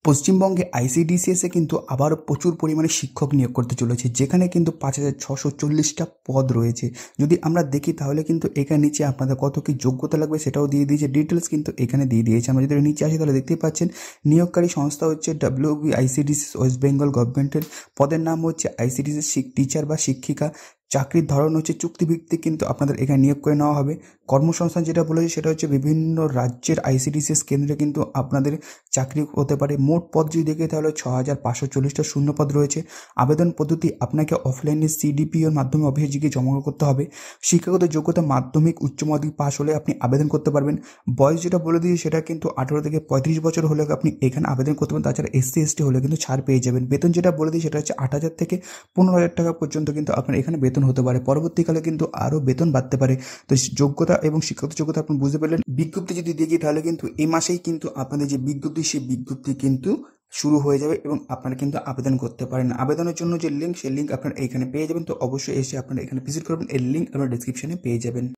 পশ্চিমবঙ্গে আইসিডিসিএসে কিন্তু আবারও প্রচুর পরিমাণে শিক্ষক নিয়োগ করতে চলেছে, যেখানে কিন্তু 5,640টা পদ রয়েছে। যদি আমরা দেখি তাহলে কিন্তু এখানে নিচে আপনাদের কত কি যোগ্যতা লাগবে সেটাও দিয়ে দিয়েছে, ডিটেলস কিন্তু এখানে দিয়ে দিয়েছে। আমরা যদি নিচে আসি তাহলে দেখতেই পাচ্ছেন নিয়োগকারী সংস্থা হচ্ছে WBICDC ওয়েস্ট বেঙ্গল গভর্নমেন্টের। পদের নাম হচ্ছে আইসিডিসি টিচার বা শিক্ষিকা। চাকরির ধরন হচ্ছে চুক্তিভিত্তিক, কিন্তু আপনাদের এখানে নিয়োগ করে নেওয়া হবে। কর্মসংস্থান যেটা বলেছে সেটা হচ্ছে বিভিন্ন রাজ্যের আইসিডিসিএস কেন্দ্রে কিন্তু আপনাদের চাকরি হতে পারে। মোট পদ যদি দেখি তাহলে 6,540টা শূন্য পদ রয়েছে। আবেদন পদ্ধতি আপনাকে অফলাইনে CDPOর মাধ্যমে অফিসে গিয়ে জমা করতে হবে। শিক্ষাগত যোগ্যতা মাধ্যমিক উচ্চ মাধ্যমিক পাস হলে আপনি আবেদন করতে পারবেন। বয়স যেটা বলে দিয়েছি সেটা কিন্তু 18 থেকে 35 বছর হলে আপনি এখানে আবেদন করতে পারেন। তাছাড়া SC/ST হলে কিন্তু ছাড় পেয়ে যাবেন। বেতন যেটা বলে দিই সেটা হচ্ছে 8,000 থেকে 15,000 টাকা পর্যন্ত কিন্তু আপনার এখানে বেতন হতে পারে। পরবর্তীকালে কিন্তু আরও বেতন বাড়তে পারে। তো যোগ্যতা এবং শিক্ষাগত যোগ্যতা আপনি বুঝতে পারলেন। বিজ্ঞপ্তি যদি দেখি তাহলে কিন্তু এই মাসেই কিন্তু আপনাদের যে বিজ্ঞপ্তি সেই বিজ্ঞপ্তি কিন্তু শুরু হয়ে যাবে এবং আপনারা কিন্তু আবেদন করতে পারেন। আবেদনের জন্য যে লিঙ্ক সেই লিঙ্ক আপনারা এখানে পেয়ে যাবেন। তো অবশ্যই এসে আপনারা এখানে ভিজিট করবেন। এর লিঙ্ক আপনারা ডিসক্রিপশনে পেয়ে যাবেন।